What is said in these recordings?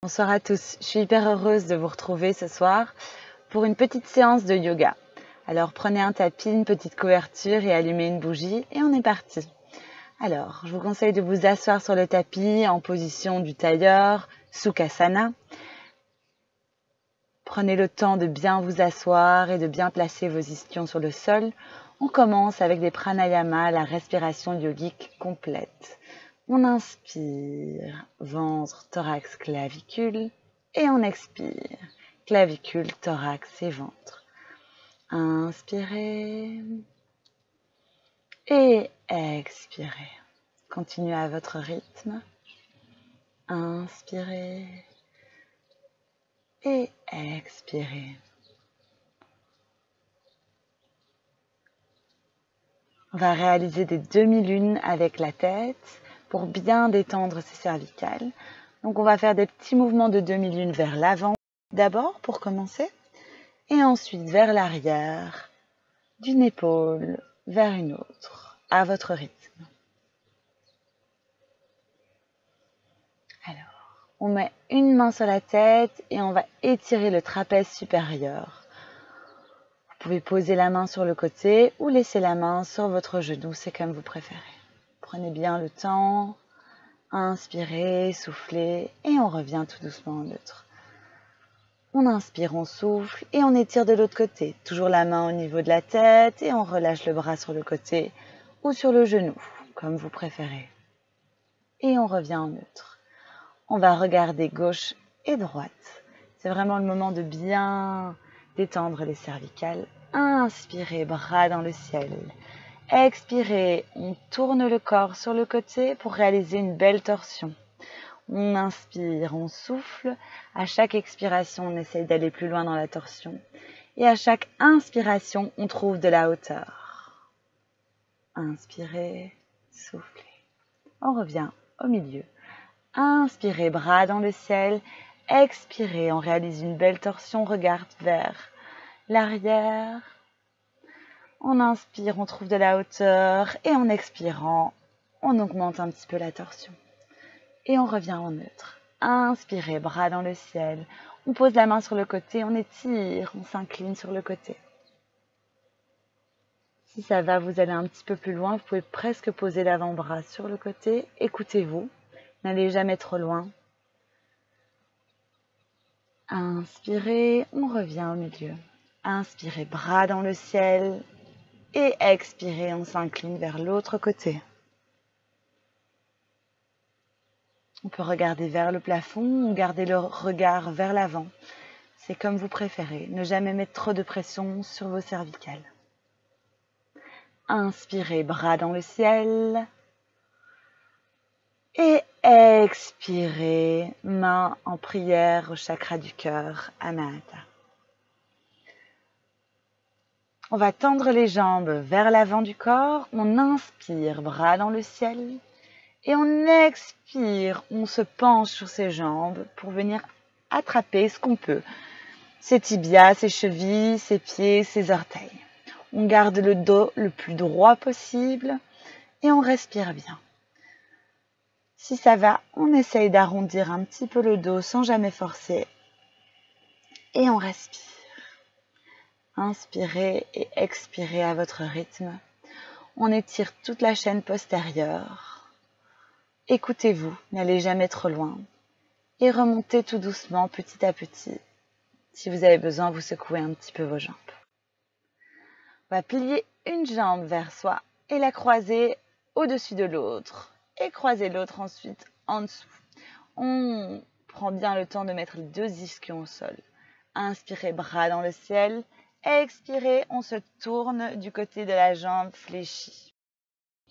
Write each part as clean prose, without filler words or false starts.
Bonsoir à tous, je suis hyper heureuse de vous retrouver ce soir pour une petite séance de yoga. Alors prenez un tapis, une petite couverture et allumez une bougie et on est parti. Alors, je vous conseille de vous asseoir sur le tapis en position du tailleur, Sukhasana. Prenez le temps de bien vous asseoir et de bien placer vos ischions sur le sol. On commence avec des pranayamas, la respiration yogique complète. On inspire, ventre, thorax, clavicule. Et on expire, clavicule, thorax et ventre. Inspirez. Et expirez. Continuez à votre rythme. Inspirez. Et expirez. On va réaliser des demi-lunes avec la tête pour bien détendre ses cervicales. Donc on va faire des petits mouvements de demi-lune vers l'avant d'abord pour commencer et ensuite vers l'arrière, d'une épaule vers une autre, à votre rythme. Alors, on met une main sur la tête et on va étirer le trapèze supérieur. Vous pouvez poser la main sur le côté ou laisser la main sur votre genou, c'est comme vous préférez. Prenez bien le temps, inspirez, soufflez et on revient tout doucement en neutre. On inspire, on souffle et on étire de l'autre côté. Toujours la main au niveau de la tête et on relâche le bras sur le côté ou sur le genou, comme vous préférez. Et on revient en neutre. On va regarder gauche et droite. C'est vraiment le moment de bien détendre les cervicales. Inspirez, bras dans le ciel. Expirez, on tourne le corps sur le côté pour réaliser une belle torsion. On inspire, on souffle. À chaque expiration, on essaye d'aller plus loin dans la torsion. Et à chaque inspiration, on trouve de la hauteur. Inspirez, soufflez. On revient au milieu. Inspirez, bras dans le ciel. Expirez, on réalise une belle torsion, regarde vers l'arrière. On inspire, on trouve de la hauteur et en expirant, on augmente un petit peu la torsion. Et on revient en neutre. Inspirez, bras dans le ciel. On pose la main sur le côté, on étire, on s'incline sur le côté. Si ça va, vous allez un petit peu plus loin, vous pouvez presque poser l'avant-bras sur le côté. Écoutez-vous, n'allez jamais trop loin. Inspirez, on revient au milieu. Inspirez, bras dans le ciel. Et expirez, on s'incline vers l'autre côté. On peut regarder vers le plafond ou garder le regard vers l'avant. C'est comme vous préférez. Ne jamais mettre trop de pression sur vos cervicales. Inspirez, bras dans le ciel. Et expirez, main en prière au chakra du cœur, Anahata. On va tendre les jambes vers l'avant du corps. On inspire, bras dans le ciel. Et on expire, on se penche sur ses jambes pour venir attraper ce qu'on peut. Ses tibias, ses chevilles, ses pieds, ses orteils. On garde le dos le plus droit possible et on respire bien. Si ça va, on essaye d'arrondir un petit peu le dos sans jamais forcer. Et on respire. Inspirez et expirez à votre rythme. On étire toute la chaîne postérieure. Écoutez-vous, n'allez jamais trop loin. Et remontez tout doucement, petit à petit. Si vous avez besoin, vous secouez un petit peu vos jambes. On va plier une jambe vers soi et la croiser au-dessus de l'autre. Et croiser l'autre ensuite en dessous. On prend bien le temps de mettre les deux ischions au sol. Inspirez, bras dans le ciel. Expirez, on se tourne du côté de la jambe fléchie.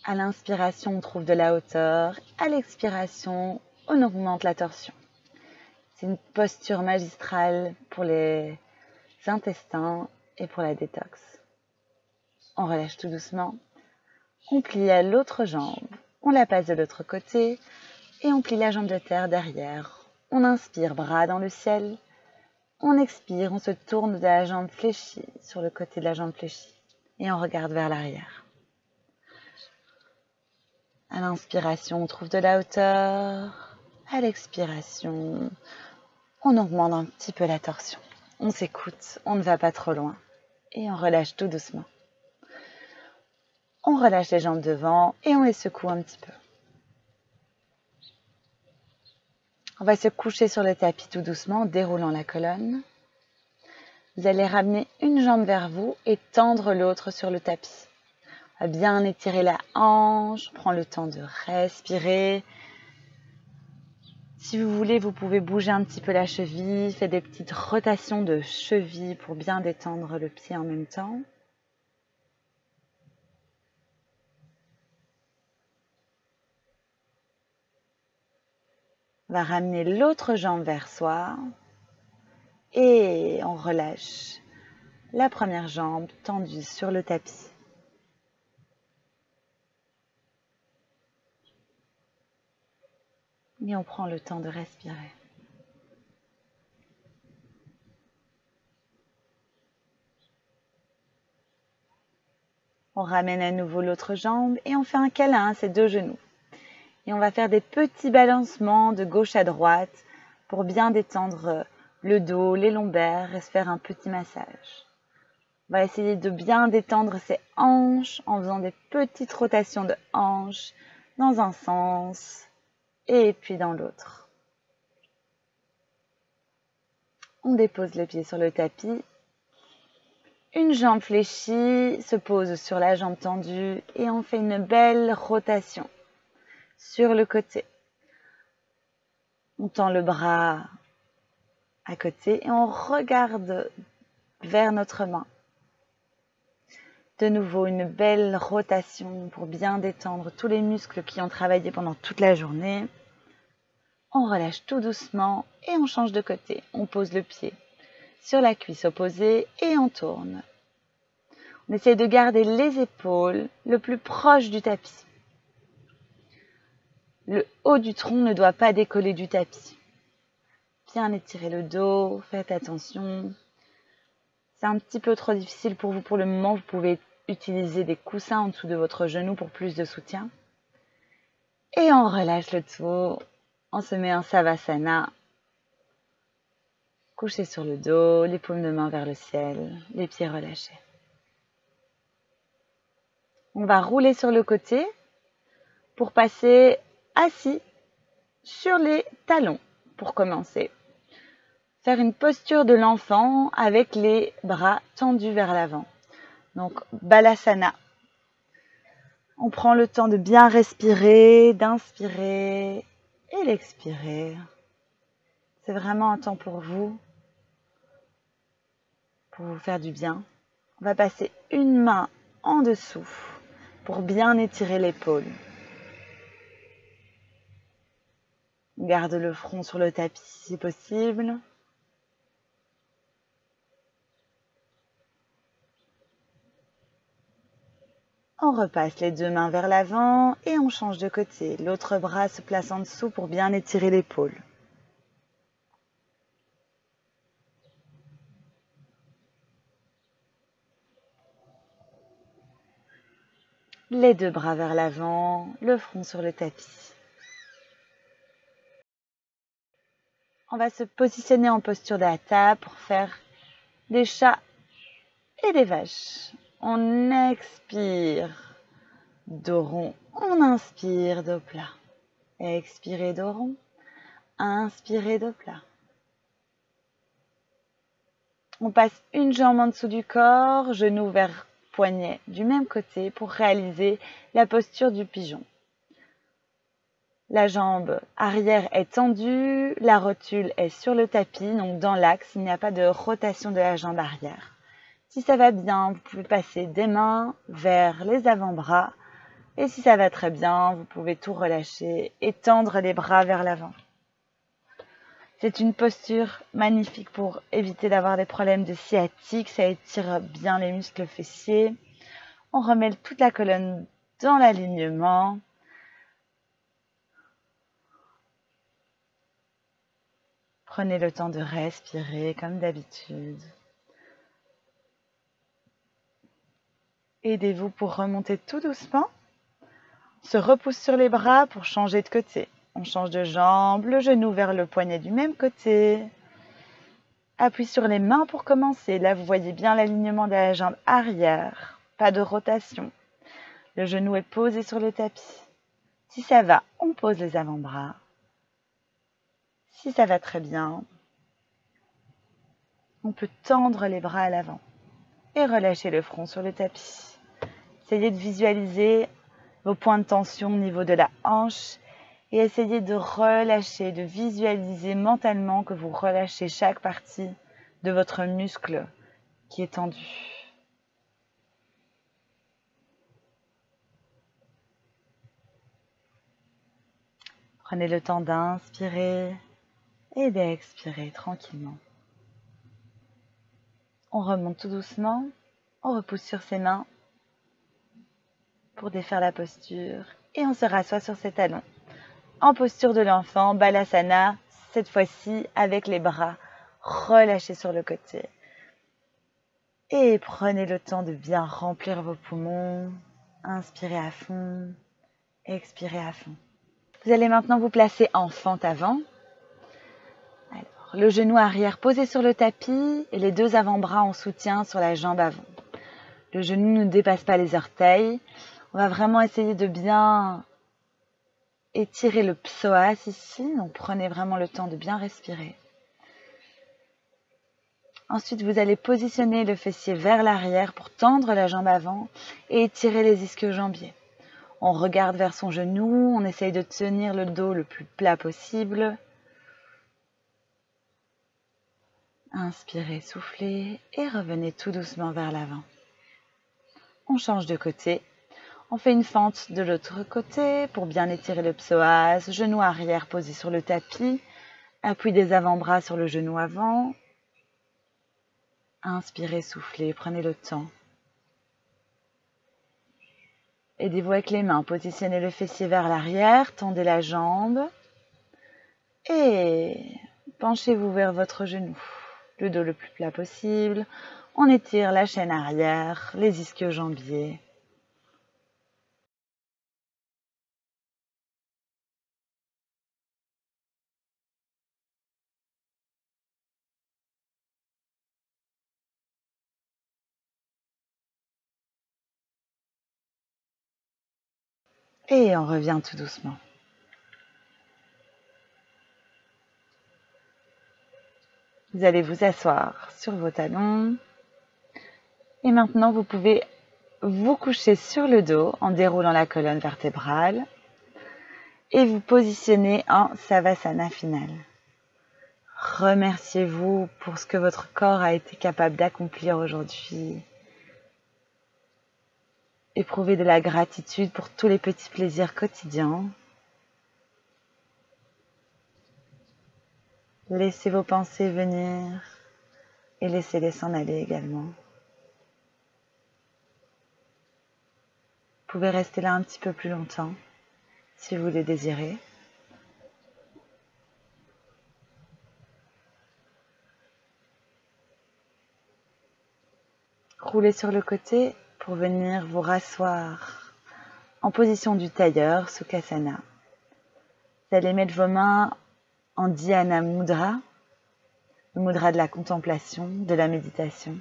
À l'inspiration, on trouve de la hauteur. À l'expiration, on augmente la torsion. C'est une posture magistrale pour les intestins et pour la détox. On relâche tout doucement. On plie à l'autre jambe. On la passe de l'autre côté. Et on plie la jambe de terre derrière. On inspire, bras dans le ciel. On expire, on se tourne de la jambe fléchie sur le côté de la jambe fléchie. Et on regarde vers l'arrière. À l'inspiration, on trouve de la hauteur. À l'expiration, On augmente un petit peu la torsion. On s'écoute, on ne va pas trop loin. Et on relâche tout doucement. On relâche les jambes devant et on les secoue un petit peu. On va se coucher sur le tapis tout doucement en déroulant la colonne. Vous allez ramener une jambe vers vous et tendre l'autre sur le tapis. On va bien étirer la hanche, prends le temps de respirer. Si vous voulez, vous pouvez bouger un petit peu la cheville, faites des petites rotations de cheville pour bien détendre le pied en même temps. On va ramener l'autre jambe vers soi et on relâche la première jambe tendue sur le tapis. Et on prend le temps de respirer. On ramène à nouveau l'autre jambe et on fait un câlin à ses deux genoux. Et on va faire des petits balancements de gauche à droite pour bien détendre le dos, les lombaires et se faire un petit massage. On va essayer de bien détendre ses hanches en faisant des petites rotations de hanches dans un sens et puis dans l'autre. On dépose le pied sur le tapis. Une jambe fléchie se pose sur la jambe tendue et on fait une belle rotation sur le côté. On tend le bras à côté et on regarde vers notre main. De nouveau, une belle rotation pour bien détendre tous les muscles qui ont travaillé pendant toute la journée. On relâche tout doucement et on change de côté. On pose le pied sur la cuisse opposée et on tourne. On essaie de garder les épaules le plus proche du tapis. Le haut du tronc ne doit pas décoller du tapis. Bien étirer le dos, faites attention. C'est un petit peu trop difficile pour vous pour le moment. Vous pouvez utiliser des coussins en dessous de votre genou pour plus de soutien. Et on relâche le tout. On se met en Savasana. Couché sur le dos, les paumes de main vers le ciel, les pieds relâchés. On va rouler sur le côté pour passer assis sur les talons pour commencer. Faire une posture de l'enfant avec les bras tendus vers l'avant. Donc, Balasana. On prend le temps de bien respirer, d'inspirer et l'expirer. C'est vraiment un temps pour vous faire du bien. On va passer une main en dessous pour bien étirer l'épaule. Garde le front sur le tapis si possible. On repasse les deux mains vers l'avant et on change de côté. L'autre bras se place en dessous pour bien étirer l'épaule. Les deux bras vers l'avant, le front sur le tapis. On va se positionner en posture de hatha pour faire des chats et des vaches. On expire, dos rond. On inspire, dos plat. Expirez, dos rond. Inspirez, dos plat. On passe une jambe en dessous du corps, genou vers poignet du même côté pour réaliser la posture du pigeon. La jambe arrière est tendue, la rotule est sur le tapis, donc dans l'axe, il n'y a pas de rotation de la jambe arrière. Si ça va bien, vous pouvez passer des mains vers les avant-bras. Et si ça va très bien, vous pouvez tout relâcher et tendre les bras vers l'avant. C'est une posture magnifique pour éviter d'avoir des problèmes de sciatique. Ça étire bien les muscles fessiers. On remet toute la colonne dans l'alignement. Prenez le temps de respirer comme d'habitude. Aidez-vous pour remonter tout doucement. On se repousse sur les bras pour changer de côté. On change de jambe, le genou vers le poignet du même côté. Appuyez sur les mains pour commencer. Là, vous voyez bien l'alignement de la jambe arrière. Pas de rotation. Le genou est posé sur le tapis. Si ça va, on pose les avant-bras. Si ça va très bien, on peut tendre les bras à l'avant et relâcher le front sur le tapis. Essayez de visualiser vos points de tension au niveau de la hanche et essayez de relâcher, de visualiser mentalement que vous relâchez chaque partie de votre muscle qui est tendu. Prenez le temps d'inspirer et d'expirer tranquillement. On remonte tout doucement, on repousse sur ses mains pour défaire la posture et on se rassoit sur ses talons. En posture de l'enfant, Balasana, cette fois-ci avec les bras relâchés sur le côté. Et prenez le temps de bien remplir vos poumons. Inspirez à fond, expirez à fond. Vous allez maintenant vous placer en fente avant. Alors, le genou arrière posé sur le tapis et les deux avant-bras en soutien sur la jambe avant. Le genou ne dépasse pas les orteils. On va vraiment essayer de bien étirer le psoas ici. Donc prenez vraiment le temps de bien respirer. Ensuite, vous allez positionner le fessier vers l'arrière pour tendre la jambe avant et étirer les ischio-jambiers. On regarde vers son genou, on essaye de tenir le dos le plus plat possible. Inspirez, soufflez et revenez tout doucement vers l'avant. On change de côté. On fait une fente de l'autre côté pour bien étirer le psoas. Genou arrière posé sur le tapis. Appui des avant-bras sur le genou avant. Inspirez, soufflez, prenez le temps. Aidez-vous avec les mains, positionnez le fessier vers l'arrière, tendez la jambe et penchez-vous vers votre genou. Le dos le plus plat possible. On étire la chaîne arrière, les ischio-jambiers. Et on revient tout doucement. Vous allez vous asseoir sur vos talons. Et maintenant, vous pouvez vous coucher sur le dos en déroulant la colonne vertébrale et vous positionner en Savasana final. Remerciez-vous pour ce que votre corps a été capable d'accomplir aujourd'hui. Éprouvez de la gratitude pour tous les petits plaisirs quotidiens. Laissez vos pensées venir et laissez-les s'en aller également. Vous pouvez rester là un petit peu plus longtemps si vous le désirez. Roulez sur le côté pour venir vous rasseoir en position du tailleur, Sukhasana. Vous allez mettre vos mains en Dhyana Mudra, le mudra de la contemplation, de la méditation.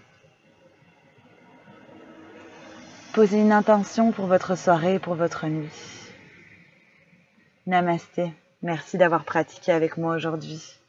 Posez une intention pour votre soirée, pour votre nuit. Namasté. Merci d'avoir pratiqué avec moi aujourd'hui.